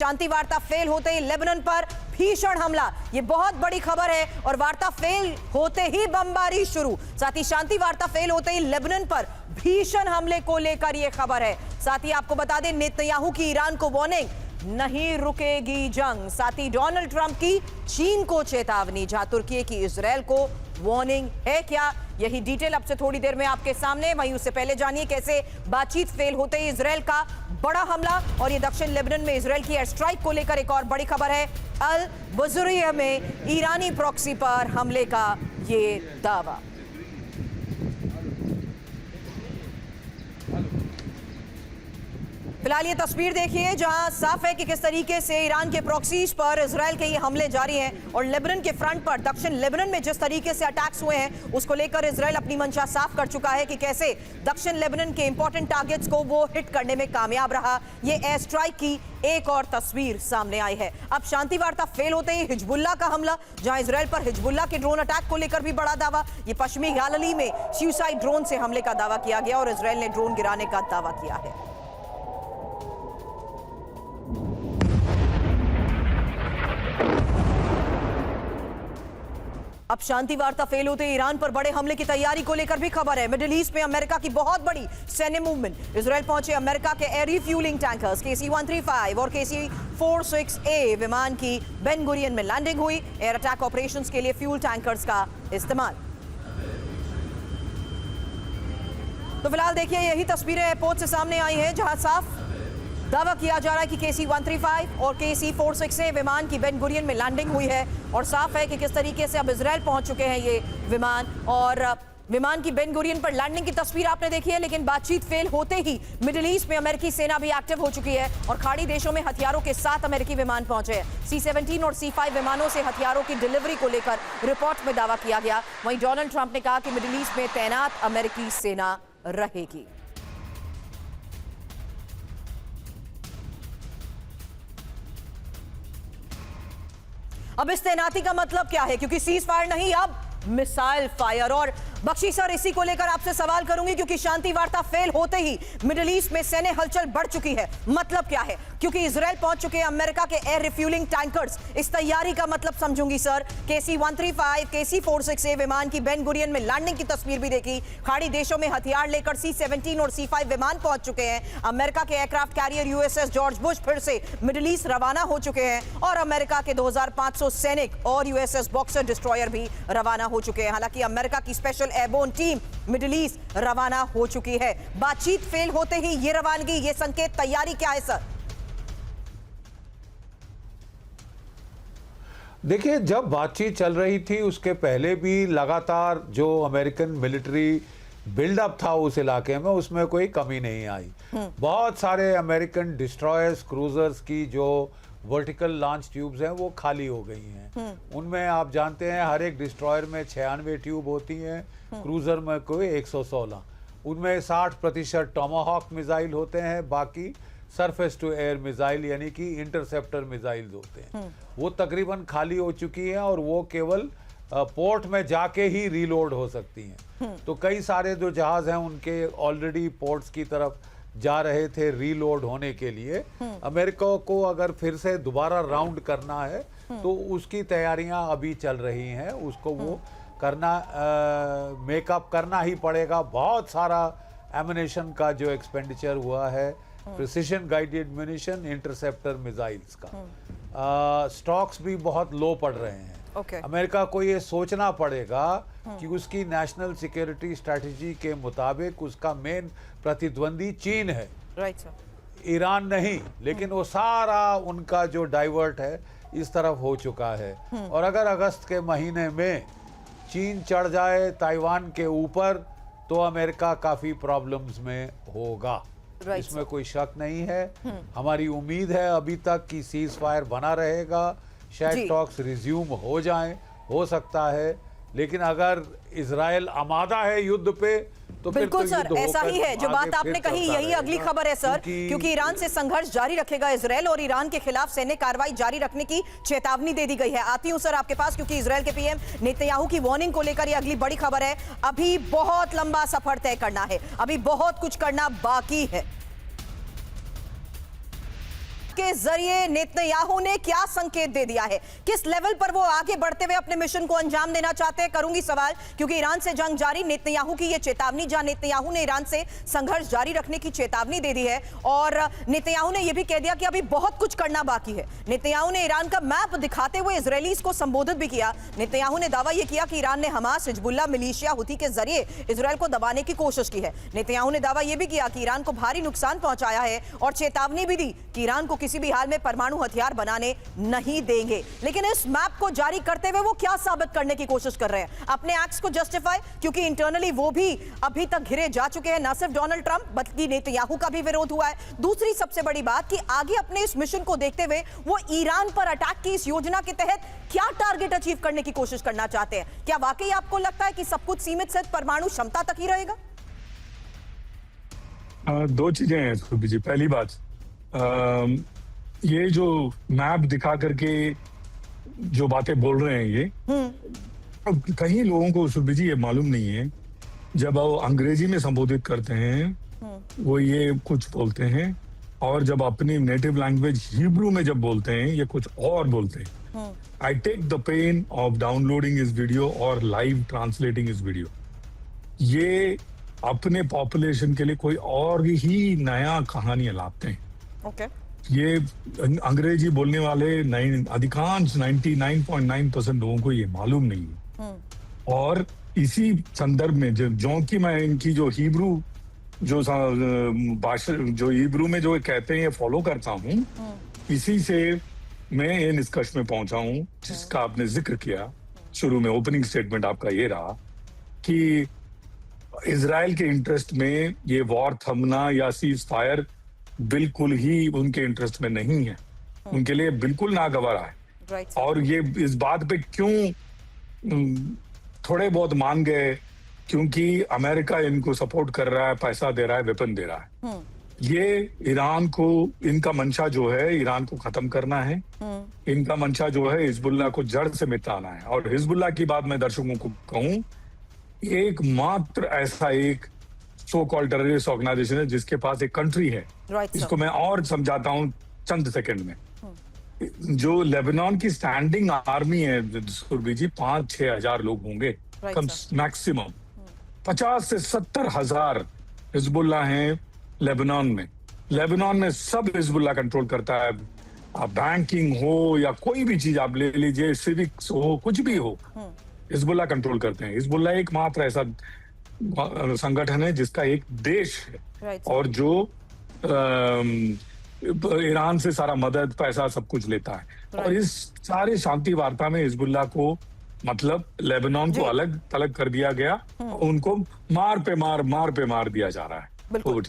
शांति वार्ता फेल होते ही लेबनान पर भीषण हमला, ये बहुत बड़ी खबर है। और वार्ता फेल होते ही बमबारी शुरू, साथ ही शांति वार्ता फेल होते ही लेबनान पर भीषण हमले को लेकर यह खबर है। साथ ही आपको बता दें, नेतन्याहू की ईरान को वार्निंग, नहीं रुकेगी जंग। साथ ही डोनाल्ड ट्रंप की चीन को चेतावनी, जहां तुर्की की इजरायल को वार्निंग है क्या, यही डिटेल अब से थोड़ी देर में आपके सामने। वहीं उससे पहले जानिए कैसे बातचीत फेल होते ही इजरायल का बड़ा हमला, और ये दक्षिण लेबनान में इजरायल की एयर स्ट्राइक को लेकर एक और बड़ी खबर है। अल बुजुरिया में ईरानी प्रॉक्सी पर हमले का ये दावा। फिलहाल ये तस्वीर देखिए, जहां साफ है कि किस तरीके से ईरान के प्रॉक्सीज पर इजरायल के ये हमले जारी हैं, और लेबनान के फ्रंट पर दक्षिण लेबनान में जिस तरीके से अटैक्स हुए हैं, उसको लेकर इजरायल अपनी मंशा साफ कर चुका है कि कैसे दक्षिण लेबनान के इंपॉर्टेंट टारगेट्स को वो हिट करने में कामयाब रहा। ये एयर स्ट्राइक की एक और तस्वीर सामने आई है। अब शांति वार्ता फेल होते ही हिजबुल्लाह का हमला, जहां इजरायल पर हिजबुल्लाह के ड्रोन अटैक को लेकर भी बड़ा दावा। ये पश्चिमी गैलिली में सुसाइड ड्रोन से हमले का दावा किया गया, और इजरायल ने ड्रोन गिराने का दावा किया है। अब शांति वार्ता फेल होते ईरान पर बड़े हमले की तैयारी को लेकर भी खबर है। मिडिल ईस्ट में अमेरिका की बहुत बड़ी सैन्य मूवमेंट, इजरायल पहुंचे अमेरिका के एयर रिफ्यूलिंग टैंकर्स KC-135 और KC-46A विमान की बेन गुरियन में लैंडिंग हुई। एयर अटैक ऑपरेशंस के लिए फ्यूल टैंकर्स का इस्तेमाल। तो फिलहाल देखिए, यही तस्वीरें एयरपोर्ट से सामने आई हैं, जहां साफ दावा किया जा रहा है कि KC-135 और KC-46A विमान की बेन गुरियन में लैंडिंग हुई है, और साफ है कि किस तरीके से अब इजरायल पहुंच चुके हैं ये विमान। और विमान की बेन गुरियन पर लैंडिंग की तस्वीर आपने देखी है, लेकिन बातचीत फेल होते ही मिडिल ईस्ट में अमेरिकी सेना भी एक्टिव हो चुकी है, और खाड़ी देशों में हथियारों के साथ अमेरिकी विमान पहुंचे हैं। C-17 और C-5 विमानों से हथियारों की डिलीवरी को लेकर रिपोर्ट में दावा किया गया। वहीं डोनाल्ड ट्रंप ने कहा कि मिडिल ईस्ट में तैनात अमेरिकी सेना रहेगी। अब इस तैनाती का मतलब क्या है, क्योंकि सीज फायर नहीं, अब मिसाइल फायर। और बख्शी सर, इसी को लेकर आपसे सवाल करूंगी, क्योंकि शांति वार्ता फेल होते ही मिडिल ईस्ट में सैन्य हलचल बढ़ चुकी है। मतलब क्या है, क्योंकि इजरायल पहुंच चुके हैं अमेरिका के एयर रिफ्यूलिंग टैंकर्स। इस तैयारी का मतलब समझूंगी सर। KC-135 KC-46A विमान की बेन गुरियन में लैंडिंग की तस्वीर भी देखी। खाड़ी देशों में हथियार लेकर C-17 और C-5 विमान पहुंच चुके हैं। अमेरिका के aircraft carrier USS George Bush फिर से मिडिल ईस्ट रवाना हो चुके हैं, और अमेरिका के 2500 सैनिक और USS बॉक्सर डिस्ट्रॉयर भी रवाना हो चुके हैं। हालांकि अमेरिका की special airborne team middle east रवाना हो चुकी है। बातचीत फेल होते ही ये रवानगी, ये संकेत, तैयारी क्या है सर? देखिए, जब बातचीत चल रही थी उसके पहले भी लगातार जो अमेरिकन मिलिट्री बिल्डअप था उस इलाके में, उसमें कोई कमी नहीं आई। बहुत सारे अमेरिकन डिस्ट्रॉयर्स, क्रूजर्स की जो वर्टिकल लॉन्च ट्यूब्स हैं वो खाली हो गई हैं। उनमें आप जानते हैं हर एक डिस्ट्रॉयर में 96 ट्यूब होती हैं, क्रूजर में कोई 116। उनमें 60% टोमाहॉक मिसाइल होते हैं, बाकी सरफेस टू एयर मिसाइल यानी कि इंटरसेप्टर मिसाइल होते हैं। वो तकरीबन खाली हो चुकी हैं, और वो केवल पोर्ट में जाके ही रीलोड हो सकती हैं। तो कई सारे जो जहाज हैं उनके ऑलरेडी पोर्ट्स की तरफ जा रहे थे रीलोड होने के लिए। अमेरिका को अगर फिर से दोबारा राउंड करना है तो उसकी तैयारियां अभी चल रही हैं, उसको वो करना, मेकअप करना ही पड़ेगा। बहुत सारा एमिनेशन का जो एक्सपेंडिचर हुआ है, precision guided munition, interceptor missiles का स्टॉक्स भी बहुत लो पड़ रहे हैं। अमेरिका को ये सोचना पड़ेगा कि उसकी नेशनल सिक्योरिटी स्ट्रैटेजी के मुताबिक उसका मेन प्रतिद्वंदी चीन है, ईरान नहीं। लेकिन वो सारा उनका जो डाइवर्ट है इस तरफ हो चुका है, और अगर अगस्त के महीने में चीन चढ़ जाए ताइवान के ऊपर तो अमेरिका काफी प्रॉब्लम्स में होगा। इसमें कोई शक नहीं है। हमारी उम्मीद है अभी तक कि सीज फायर बना रहेगा, शायद टॉक्स रिज्यूम हो जाएं, हो सकता है। लेकिन अगर इजराइल आमादा है युद्ध पे तो बिल्कुल सर, ऐसा ही है। जो बात आपने कही, यही अगली खबर है सर, क्योंकि ईरान से संघर्ष जारी रखेगा इजराइल, और ईरान के खिलाफ सैन्य कार्रवाई जारी रखने की चेतावनी दे दी गई है। आती हूं सर आपके पास, क्योंकि इजराइल के पीएम नेतन्याहू की वार्निंग को लेकर यह अगली बड़ी खबर है। अभी बहुत लंबा सफर तय करना है, अभी बहुत कुछ करना बाकी है। के जरिए नेतन्याहू ने क्या संकेत दे दिया है, किस लेवल पर वो आगे बढ़ते हुए अपने मिशन को अंजाम देना चाहते हैं, करूंगी सवाल, क्योंकि ईरान से जंग जारी, नेतन्याहू की ये चेतावनी, जहां नेतन्याहू ने ईरान से संघर्ष जारी रखने की चेतावनी दे दी है और नेतन्याहू ने यह भी कह दिया कि अभी बहुत कुछ करना बाकी है। नेतन्याहू ने ईरान का मैप दिखाते हुए इजरायलीज को संबोधित भी किया। नेतन्याहू ने दावा यह किया कि ईरान ने हमास, हिजबुल्लाह, मिलिशिया, हुती के जरिए इजरायल को दबाने की कोशिश की है। नेतन्याहू ने दावा यह भी किया कि ईरान को भारी नुकसान पहुंचाया है और चेतावनी भी दी कि ईरान को किसी भी हाल में परमाणु हथियार बनाने नहीं देंगे। लेकिन इस मैप को जारी करते हुए वो क्या साबित करने की कोशिश कर रहे हैं? अपने एक्ट्स को जस्टिफाई, क्योंकि इंटरनली वो भी अभी तक घिरे जा चुके हैं, न सिर्फ डोनाल्ड ट्रंप बल्कि नेतन्याहू का भी विरोध हुआ है। दूसरी सबसे बड़ी बात कि आगे अपने इस मिशन को देखते हुए वो ईरान पर अटैक की इस योजना के तहत क्या टारगेट अचीव करने की कोशिश करना चाहते हैं? क्या वाकई आपको लगता है कि सब कुछ सीमित सिर्फ परमाणु क्षमता तक ही रहेगा? दो चीजें हैं सुरभि जी। पहली बात, ये जो मैप दिखा करके जो बातें बोल रहे हैं ये, अब कहीं लोगों को सुरभि जी ये मालूम नहीं है, जब वो अंग्रेजी में संबोधित करते हैं वो ये कुछ बोलते हैं और जब अपनी नेटिव लैंग्वेज हिब्रू में जब बोलते हैं ये कुछ और बोलते हैं। I take the pain of downloading इस वीडियो और लाइव ट्रांसलेटिंग इस वीडियो। ये अपने पॉपुलेशन के लिए कोई और ही नया कहानी लाते हैं। ओके। ये अंग्रेजी बोलने वाले अधिकांश 99.9% लोगों को ये मालूम नहीं है। और इसी संदर्भ में जो कि मैं इनकी जो हिब्रू जो भाषा जो हिब्रू में जो कहते हैं ये फॉलो करता हूँ, इसी से मैं ये निष्कर्ष में पहुंचा हूँ जिसका आपने जिक्र किया शुरू में। ओपनिंग स्टेटमेंट आपका ये रहा कि इजराइल के इंटरेस्ट में ये वॉर थमना या सीज फायर बिल्कुल ही उनके इंटरेस्ट में नहीं है, उनके लिए बिल्कुल नागवारा है। और ये इस बात पे क्यों थोड़े बहुत मान गए, क्योंकि अमेरिका इनको सपोर्ट कर रहा है, पैसा दे रहा है, वेपन दे रहा है। ये ईरान को, इनका मंशा जो है ईरान को खत्म करना है, इनका मंशा जो है हिजबुल्लाह को जड़ से मिटाना है। और हिजबुल्लाह की बात मैं दर्शकों को कहूं, एकमात्र ऐसा एक सो कॉल्ड टेररिस्ट ऑर्गेनाइजेशन है जिसके पास एक कंट्री है। इसको मैं और समझाता हूं चंद सेकंड में। जो लेबनान की स्टैंडिंग आर्मी है सुरभि जी, 5-6 हजार लोग होंगे कम मैक्सिमम। 50 से 70 हजार हिजबुल्लाह हैं लेबनान में। लेबनान में सब हिजबुल्लाह कंट्रोल करता है। आप बैंकिंग हो या कोई भी चीज आप ले लीजिए, सिविक्स हो, कुछ भी हो, हिजबुल्लाह कंट्रोल करते हैं। हिजबुल्लाह एकमात्र ऐसा संगठन है जिसका एक देश है और जो ईरान से सारा मदद, पैसा, सब कुछ लेता है। और इस सारे शांति वार्ता में हिजबुल्लाह को मतलब लेबनान को अलग थलग कर दिया गया, उनको मार पे मार दिया जा रहा है। बिल्कुल।